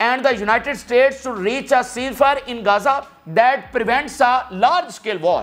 and the United States to reach a ceasefire in Gaza that prevents a large scale war।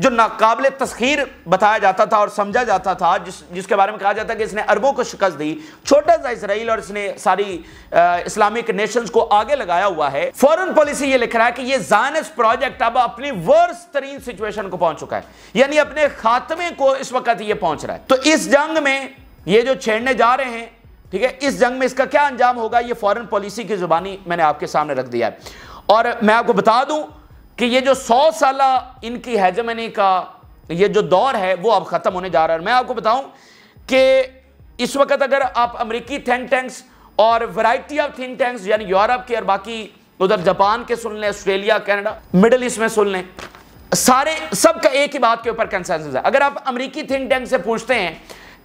جو ناقابل تسخیر بتایا جاتا تھا اور سمجھا جاتا تھا، جس کے بارے میں کہا جاتا ہے کہ اس نے عربوں کو شکست دی، چھوٹا سا اسرائیل، اور اس نے ساری اسلامک نیشنز کو آگے لگایا ہوا ہے، فورن پالیسی یہ لکھ رہا ہے کہ یہ زائنسٹ پروجیکٹ اب اپنی ورسٹ ترین سچویشن کو پہنچ چکا ہے، یعنی اپنے خاتمے کو اس وقت یہ پہنچ رہا ہے۔ تو اس جنگ میں یہ جو چھیڑنے جا رہے ہیں، ٹھیک ہے، اس جنگ میں اس کا کیا انجام ہوگا، یہ فورن پالیسی کی زبانی میں نے آپ کے سامنے رکھ دیا ہے۔ اور میں آپ کو بتا دوں کہ یہ جو 100 سالہ ان کی ہیجمنی کا یہ جو دور ہے وہ اب ختم ہونے جا رہا ہے۔ میں آپ کو بتاؤں کہ اس وقت اگر آپ امریکی تھنک ٹینکس اور ورائٹی آف تھنک ٹینکس یعنی یورپ کے اور باقی ادھر جاپان کے سن لیں، آسٹریلیا، کینیڈا، مڈل ایسٹ میں سن لیں، سب کا ایک ہی بات کے اوپر کنسنسس ہے۔ اگر آپ امریکی تھنک ٹینک سے پوچھتے ہیں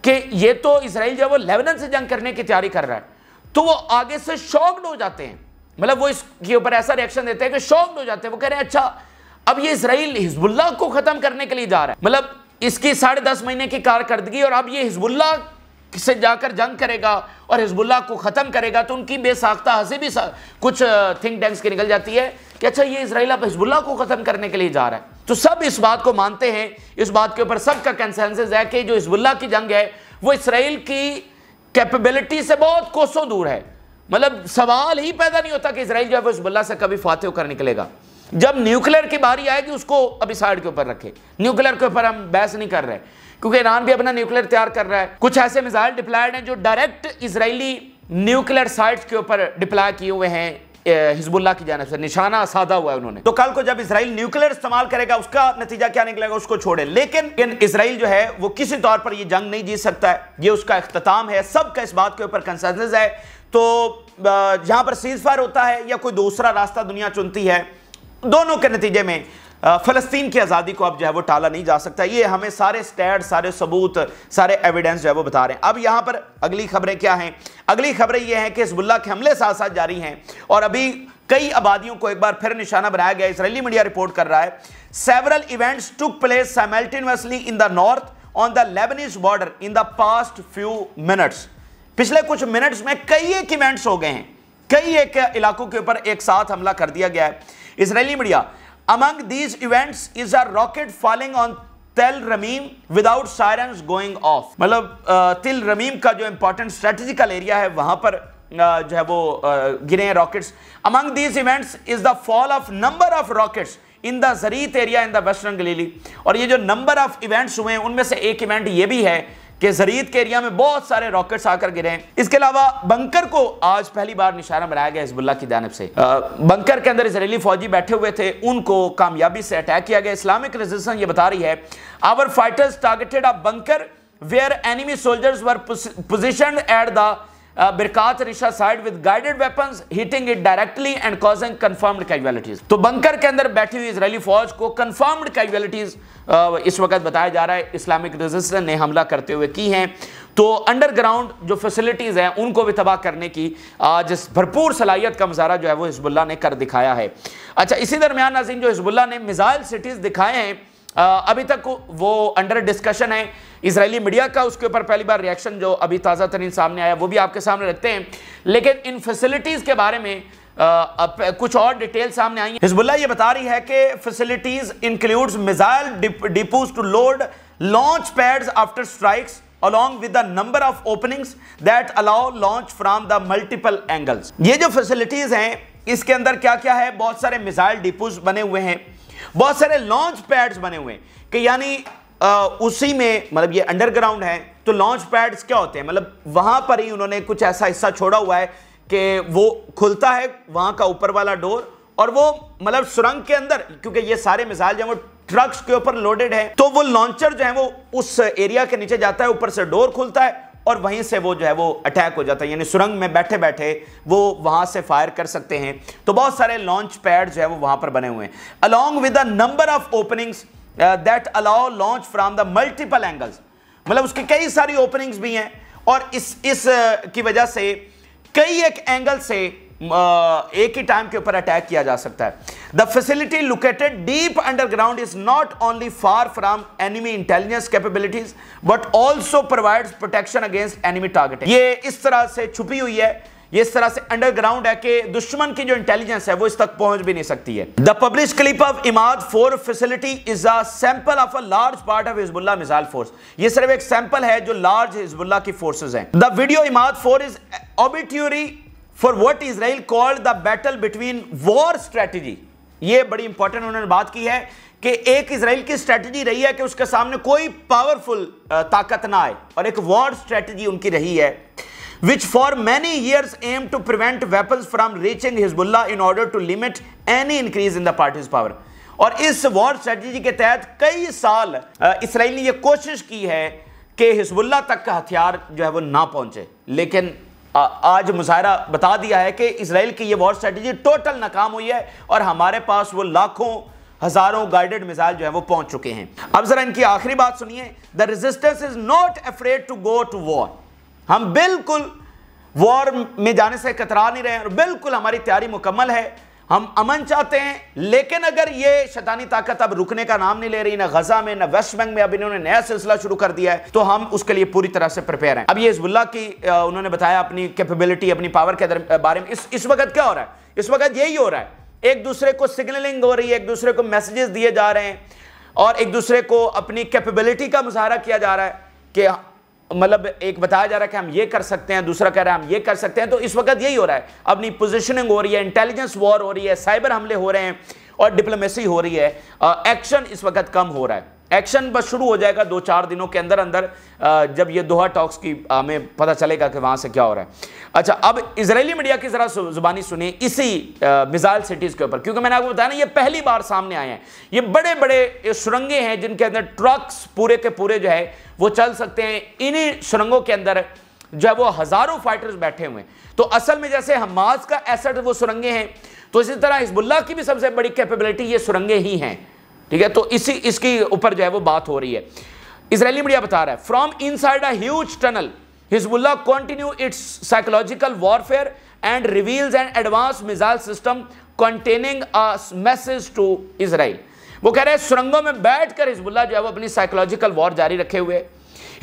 کہ یہ تو اسرائیل جو ہے وہ لیبنان سے جنگ کرنے کی تیاری کر رہا ہے، تو وہ آگے سے شاکڈ ہو جاتے ہیں، مطلب وہ اس کے اوپر ایسا ریئیکشن دیتے ہیں کہ شاکڈ ہو جاتے ہیں۔ وہ کہہ رہے ہیں اچھا اب یہ اسرائیل حزب اللہ کو ختم کرنے کے لیے جا رہا ہے، مطلب اس کی 10.5 مہینے کی کارکردگی، اور اب یہ حزب اللہ سے جا کر جنگ کرے گا اور حزب اللہ کو ختم کرے گا۔ تو ان کی بے ساختہ ہنسی بھی کچھ تھنک ٹینکس کی نکل جاتی ہے کہ اچھا یہ اسرائیل اب حزب اللہ کو ختم کرنے کے لیے جا رہا ہے۔ تو سب اس بات کو مانتے ہیں، اس بات کے اوپر سب کا کنسنسس ہے کہ جو حزب اللہ کی جنگ ہے وہ اسرائیل کی کیپیبلٹی سے بہت کوسوں دور ہے، مطلب سوال ہی پیدا نہیں ہوتا کہ اسرائیل جو ہے وہ حزب اللہ سے کبھی فاتح ہو کر نکلے گا۔ جب نیوکلیر کی باری آئے گی اس کو ابھی سائیڈ کے اوپر رکھے، نیوکلیر کے اوپر ہم بحث نہیں کر رہے، کیونکہ ایران بھی اپنا نیوکلیر تیار کر رہا ہے، کچھ ایسے میزائل ڈپلائیڈ ہیں جو ڈائریکٹ اسرائیلی نیوکلیر سائٹس کے اوپر ڈپلائی کیے ہوئے ہیں حزب اللہ کی جانب سے، نشانہ سادہ ہوا ہے انہوں نے۔ تو کل کو جب اسرائیل نیوکلیر استعمال کرے گا اس کا نتیجہ کیا نکلے گا اس کو چھوڑے، لیکن اسرائیل جو ہے وہ کسی طور پر یہ جنگ نہیں جیت سکتا ہے، یہ اس کا اختتام ہے، سب کا اس بات کے اوپر کنسنسس ہے۔ تو جہاں پر سیز فائر ہوتا ہے یا کوئی دوسرا راستہ دنیا چنتی ہے، دونوں کے نتیجے میں فلسطین کی آزادی کو اب جو ہے وہ ٹالا نہیں جا سکتا۔ یہ ہمیں سارے سٹیٹ، سارے ثبوت، سارے ایویڈنس جو ہے وہ بتا رہے ہیں۔ اب یہاں پر اگلی خبریں کیا ہیں؟ اگلی خبریں یہ ہیں کہ حزب اللہ کے حملے ساتھ ساتھ جاری ہیں اور ابھی کئی آبادیوں کو ایک بار پھر نشانہ بنایا گیا۔ اسرائیلی میڈیا رپورٹ کر رہا ہے several events took place simultaneously in the north on the Lebanese border in the past few minutes۔ پچھلے کچھ منٹس میں کئی ایک ایونٹس ہو گئے ہیں، کئی ایک علاقوں کے اوپر ایک ساتھ حملہ کر دیا گیا ہے۔ اسرائیلی media among these events is a rocket falling on تل رمیم without sirens going off، مطلب تل رمیم کا جو امپورٹنٹ اسٹریٹجیکل ایریا ہے وہاں پر جو ہے وہ گرے ہیں rockets. among these events is the fall of number of rockets in the زریت area in the western Galilee، اور یہ جو نمبر آف ایونٹس ہوئے ہیں ان میں سے ایک ایونٹ یہ بھی ہے کہ زریت کے ایریا میں بہت سارے راکٹس آ کر گرے ہیں۔ اس کے علاوہ بنکر کو آج پہلی بار نشانہ بنایا گیا حزب اللہ کی جانب سے۔ بنکر کے اندر اسرائیلی فوجی بیٹھے ہوئے تھے، ان کو کامیابی سے اٹیک کیا گیا۔ اسلامک ریزسٹنس یہ بتا رہی ہے our fighters targeted a bunker where enemy soldiers were positioned at the برکات رشا side with guided weapons hitting it directly and causing confirmed casualties۔ تو بنکر کے اندر بیٹھی ہوئی اسرائیلی فوج کو confirmed casualties اس وقت بتایا جا رہا ہے اسلامک ریزسٹنس نے حملہ کرتے ہوئے کی ہیں۔ تو انڈر گراؤنڈ جو فیسلٹیز ہیں ان کو بھی تباہ کرنے کی آج بھرپور صلاحیت کا مظاہرہ جو ہے وہ حزب اللہ نے کر دکھایا ہے۔ اچھا، اسی درمیان ناظرین جو حزب اللہ نے میزائل سٹیز دکھائے ہیں ابھی تک وہ انڈر ڈسکشن ہے۔ اسرائیلی میڈیا کا اس کے اوپر پہلی بار ریاکشن جو ابھی تازہ ترین سامنے آیا وہ بھی آپ کے سامنے رکھتے ہیں، لیکن ان فیسلٹیز کے بارے میں کچھ اور ڈیٹیل سامنے آئی ہیں۔ حزب اللہ یہ بتا رہی ہے کہ facilities includes missile depots to load launch pads after strikes along with the number of openings that allow launch from the multiple angles۔ یہ جو فیسلٹیز ہیں اس کے اندر کیا کیا ہے؟ بہت سارے میزائل ڈیپوز بنے ہوئے ہیں، بہت سارے لانچ پیڈز بنے ہوئے ہیں کہ یعنی اسی میں مطلب یہ انڈر گراؤنڈ ہے تو لانچ پیڈز کیا ہوتے ہیں؟ مطلب وہاں پر ہی انہوں نے کچھ ایسا حصہ چھوڑا ہوا ہے کہ وہ کھلتا ہے وہاں کا اوپر والا ڈور، اور وہ مطلب سرنگ کے اندر کیونکہ یہ سارے میزائل جو ہیں وہ ٹرکس کے اوپر لوڈڈ ہے تو وہ لانچر جو ہے وہ اس ایریا کے نیچے جاتا ہے، اوپر سے ڈور کھلتا ہے اور وہیں سے وہ جو ہے وہ اٹیک ہو جاتا ہے، یعنی سرنگ میں بیٹھے بیٹھے وہ وہاں سے فائر کر سکتے ہیں۔ تو بہت سارے لانچ پیڈ جو ہے وہ وہاں پر بنے ہوئے ہیں along with the number of openings that allow launch from the multiple angles، مطلب اس کی کئی ساری اوپننگز بھی ہیں اور اس کی وجہ سے کئی ایک اینگل سے ایک ہی ٹائم کے اوپر اٹیک کیا جا سکتا ہے۔ The facility located deep underground is not only far from enemy intelligence capabilities but also provides protection against enemy targeting۔ یہ اس طرح سے چھپی ہوئی ہے یہ اس طرح سے انڈر گراؤنڈ ہے کہ دشمن کی جو انٹیلیجنس ہے وہ اس تک پہنچ بھی نہیں سکتی ہے. The published clip of Imad 4 facility is a sample of a large part of Hezbollah missile force. یہ صرف ایک سیمپل ہے جو لارج حزب اللہ کی فورسز ہیں. The video Imad 4 is obituary for what Israel called the battle between war strategy. یہ بڑی امپورٹنٹ انہوں نے بات کی ہے کہ ایک اسرائیل کی اسٹریٹجی رہی ہے کہ اس کے سامنے کوئی پاورفل طاقت نہ آئے، اور ایک وار اسٹریٹجی ان کی رہی ہے which for many years aimed to prevent weapons from reaching Hezbollah in order to limit any increase in the party's power. اور اس وار اسٹریٹجی کے تحت کئی سال اسرائیل نے یہ کوشش کی ہے کہ حزب اللہ تک کا ہتھیار جو ہے وہ نہ پہنچے، لیکن آج مظاہرہ بتا دیا ہے کہ اسرائیل کی یہ وار اسٹریٹجی ٹوٹل ناکام ہوئی ہے اور ہمارے پاس وہ لاکھوں ہزاروں گائیڈڈ میزائل جو ہے وہ پہنچ چکے ہیں. اب ذرا ان کی آخری بات سنیے. The resistance is not afraid to go to war. ہم بالکل وار میں جانے سے کترا نہیں رہے ہیں اور بالکل ہماری تیاری مکمل ہے. ہم امن چاہتے ہیں، لیکن اگر یہ شیطانی طاقت اب رکنے کا نام نہیں لے رہی، نہ غزہ میں نہ ویسٹ بینک میں، اب انہوں نے نیا سلسلہ شروع کر دیا ہے، تو ہم اس کے لیے پوری طرح سے پریپیئر ہیں. اب یہ حزب اللہ کی انہوں نے بتایا اپنی کیپیبلٹی، اپنی پاور کے بارے میں. اس وقت کیا ہو رہا ہے؟ اس وقت یہی ہو رہا ہے، ایک دوسرے کو سگنلنگ ہو رہی ہے، ایک دوسرے کو میسیجز دیے جا رہے ہیں اور ایک دوسرے کو اپنی کیپیبلٹی کا مظاہرہ کیا جا رہا ہے کہ مطلب ایک بتایا جا رہا ہے کہ ہم یہ کر سکتے ہیں، دوسرا کہہ رہا ہے ہم یہ کر سکتے ہیں. تو اس وقت یہی ہو رہا ہے، اپنی پوزیشننگ ہو رہی ہے، انٹیلیجنس وار ہو رہی ہے، سائبر حملے ہو رہے ہیں اور ڈپلومیسی ہو رہی ہے. ایکشن اس وقت کم ہو رہا ہے. ایکشن بس شروع ہو جائے گا 2-4 دنوں کے اندر اندر، جب یہ دوحہ ٹاکس کی ہمیں پتہ چلے گا کہ وہاں سے کیا ہو رہا ہے. اچھا، اب اسرائیلی میڈیا کی ذرا زبانی سنیں اسی میزائل سٹیز کے اوپر، کیونکہ میں نے آپ کو بتایا نا یہ پہلی بار سامنے آئے ہیں. یہ بڑے بڑے سرنگیں ہیں جن کے اندر ٹرکس پورے کے پورے جو ہے وہ چل سکتے ہیں. انہی سرنگوں کے اندر جو ہے وہ ہزاروں فائٹرز بیٹھے ہوئے ہیں. تو اصل میں جیسے حماس کا ایسٹ وہ سرنگیں ہیں، تو اسی طرح حزب اللہ کی بھی سب سے بڑی کیپیبلٹی یہ سرنگیں ہی ہیں. ٹھیک ہے، تو اس کی اوپر جو ہے وہ بات ہو رہی ہے. اسرائیلی میڈیا بتا رہا ہے from inside a huge tunnel Hezbollah continue its psychological warfare and reveals an advance missile system containing a message to Israel. وہ کہہ رہے ہیں سرنگوں میں بیٹھ کر حزب اللہ جو ہے وہ اپنی سائیکولوجیکل وار جاری رکھے ہوئے.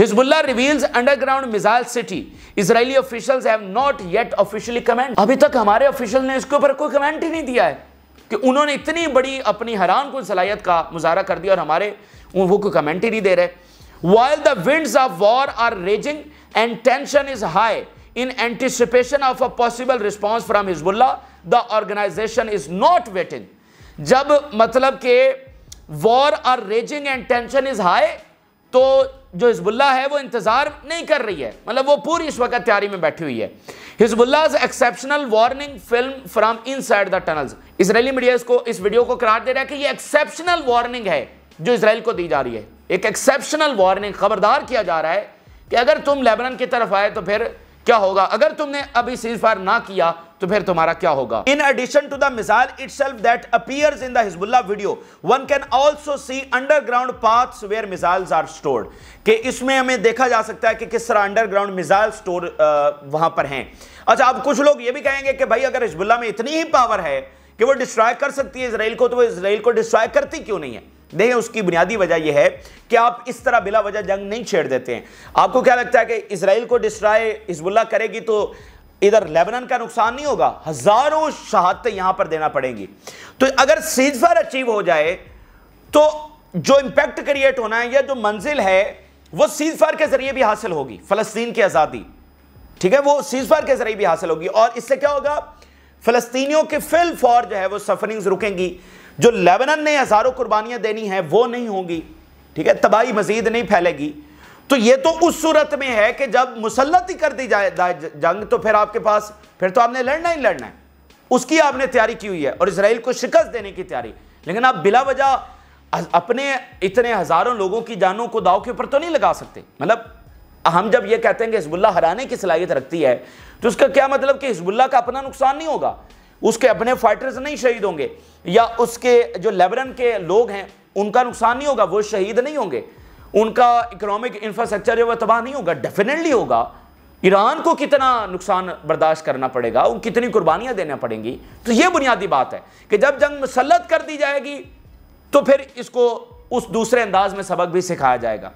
Hezbollah reveals underground missile city. Israeli officials have not yet officially comment. ابھی تک ہمارے آفیشل نے اس کے اوپر کوئی کمنٹ ہی نہیں دیا ہے کہ انہوں نے اتنی بڑی اپنی حیران کن صلاحیت کا مظاہرہ کر دیا اور ہمارے وہ کوئی کمنٹ ہی نہیں دے رہے. While the winds of war are raging and tension is high in anticipation of a possible response from Hezbollah, the organization is not waiting. جب مطلب کہ war are raging and tension is high تو جو حزب اللہ ہے وہ انتظار نہیں کر رہی ہے، مطلب وہ پوری اس وقت تیاری میں بیٹھی ہوئی ہے. حزب اللہ's exceptional warning film from inside the tunnels. اسرائیلی میڈیا اس ویڈیو کو قرار دے رہا ہے کہ یہ ایکسیپشنل وارننگ ہے جو اسرائیل کو دی جا رہی ہے. ایک ایکسیپشنل وارننگ، خبردار کیا جا رہا ہے کہ اگر تم لیبنان کی طرف آئے تو پھر کیا ہوگا، اگر تم نے ابھی سیز فائر نہ کیا تو پھر تمہارا کیا ہوگا. In addition to the missile itself that appears in the Hezbollah video, one can also see underground paths where missiles are stored. کہ اس میں ہمیں دیکھا جا سکتا ہے کہ کس طرح underground missile store وہاں پر ہیں. اچھا، اب کچھ لوگ یہ بھی کہیں گے کہ بھائی اگر حزب اللہ میں اتنی ہی پاور ہے کہ وہ ڈسٹرائے کر سکتی ہے اسرائیل کو، تو وہ اسرائیل کو ڈسٹرائے کرتی کیوں نہیں ہے؟ دیکھیں، اس کی بنیادی وجہ یہ ہے کہ آپ اس طرح بلا وجہ جنگ نہیں چھیڑ دیتے ہیں. آپ کو کیا لگتا ہے کہ اسرائیل کو ڈسٹرائے حزب اللہ کرے گی تو ادھر لیبنان کا نقصان نہیں ہوگا؟ ہزاروں شہادتیں یہاں پر دینا پڑیں گی. تو اگر سیز فائر اچیو ہو جائے تو جو امپیکٹ کریٹ ہونا ہے یا جو منزل ہے وہ سیز فائر کے ذریعے بھی حاصل ہوگی. فلسطین کی آزادی، ٹھیک ہے، وہ سیز فائر کے ذریعے بھی حاصل ہوگی. اور اس سے کیا ہوگا؟ فلسطینیوں کے فی الفور جو ہے وہ سفرنگز رکیں گی. جو لیبنان نے ہزاروں قربانیاں دینی ہیں وہ نہیں ہوں گی. ٹھیک ہے، تباہی مزید نہیں پھیلے گی. تو یہ تو اس صورت میں ہے کہ جب مسلط ہی کر دی جائے جنگ تو پھر آپ کے پاس پھر تو آپ نے لڑنا ہی لڑنا ہے. اس کی آپ نے تیاری کی ہوئی ہے اور اسرائیل کو شکست دینے کی تیاری. لیکن آپ بلا وجہ اپنے اتنے ہزاروں لوگوں کی جانوں کو داؤ کے اوپر تو نہیں لگا سکتے. مطلب ہم جب یہ کہتے ہیں کہ حزب اللہ ہرانے کی صلاحیت رکھتی ہے تو اس کا کیا مطلب کہ حزب اللہ کا اپنا نقصان نہیں ہوگا، اس کے اپنے فائٹرز نہیں شہید ہوں گے، یا اس کے جو لیبنان کے لوگ ہیں ان کا نقصان نہیں ہوگا، وہ شہید نہیں ہوں گے، ان کا اکنامک انفراسٹرکچر جو وہ تباہ نہیں ہوگا؟ ڈیفینیٹلی ہوگا. ایران کو کتنا نقصان برداشت کرنا پڑے گا، ان کتنی قربانیاں دینا پڑیں گی. تو یہ بنیادی بات ہے کہ جب جنگ مسلط کر دی جائے گی تو پھر اس کو اس دوسرے انداز میں سبق بھی سکھایا جائے گا.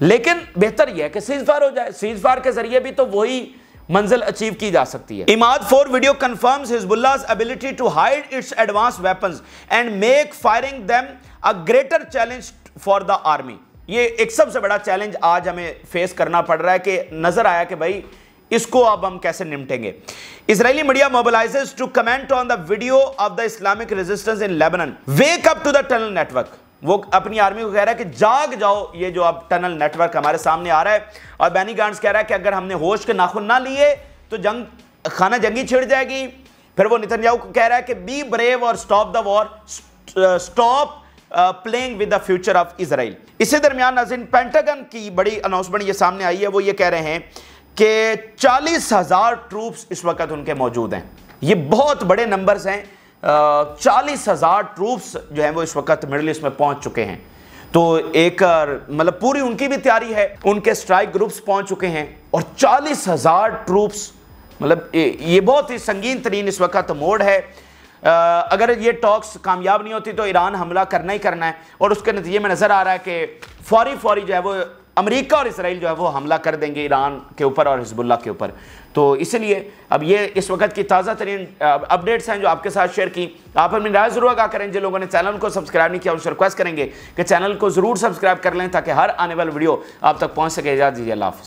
لیکن بہتر یہ ہے کہ سیز فائر ہو جائے. سیز فائر کے ذریعے بھی تو وہی منزل اچیو کی جا سکتی ہے۔ عماد 4 video confirms Hezbollah's ability to hide its advanced weapons and make firing them a greater challenge for the army۔ یہ ایک سب سے بڑا چیلنج آج ہمیں فیس کرنا پڑ رہا ہے کہ نظر آیا کہ بھائی اس کو اب ہم کیسے نمٹیں گے۔ اسرائیلی media mobilizes to comment on the video of the Islamic resistance in Lebanon۔ Wake up to the tunnel network۔ وہ اپنی آرمی کو کہہ رہا ہے کہ جاگ جاؤ، یہ جو اب ٹنل نیٹ ورک ہمارے سامنے آ رہا ہے، اور بینی گانٹس کہہ رہا ہے کہ اگر ہم نے ہوش کے ناخن نہ لیے تو خانہ جنگی چھڑ جائے گی۔ پھر وہ نتنیاہو کو کہہ رہا ہے کہ be brave اور stop the war، stop playing with the future of Israel۔ اسی درمیان ناظرین پینٹاگن کی بڑی اناؤنسمنٹ یہ سامنے آئی ہے، وہ یہ کہہ رہے ہیں کہ 40,000 ٹروپس اس وقت ان کے موجود ہیں۔ یہ بہت بڑے نمبرز ہیں، 40,000 ٹروپس جو ہیں وہ اس وقت مڈل ایسٹ میں پہنچ چکے ہیں۔ تو ایک مطلب پوری ان کی بھی تیاری ہے، ان کے اسٹرائک گروپس پہنچ چکے ہیں، اور 40,000 ٹروپس، مطلب یہ بہت ہی سنگین ترین اس وقت موڈ ہے۔ اگر یہ ٹاکس کامیاب نہیں ہوتی تو ایران حملہ کرنا ہی کرنا ہے، اور اس کے نتیجے میں نظر آ رہا ہے کہ فوری جو ہے وہ امریکہ اور اسرائیل جو ہے وہ حملہ کر دیں گے ایران کے اوپر اور حزب اللہ کے اوپر۔ تو اس لیے اب یہ اس وقت کی تازہ ترین اپڈیٹس ہیں جو آپ کے ساتھ شیئر کی۔ آپ اپنی رائے ضرور آگاہ کریں۔ جن لوگوں نے چینل کو سبسکرائب نہیں کیا ان سے ریکویسٹ کریں گے کہ چینل کو ضرور سبسکرائب کر لیں تاکہ ہر آنے والی ویڈیو آپ تک پہنچ سکے۔ اجازت دیجیے، اللہ حافظ۔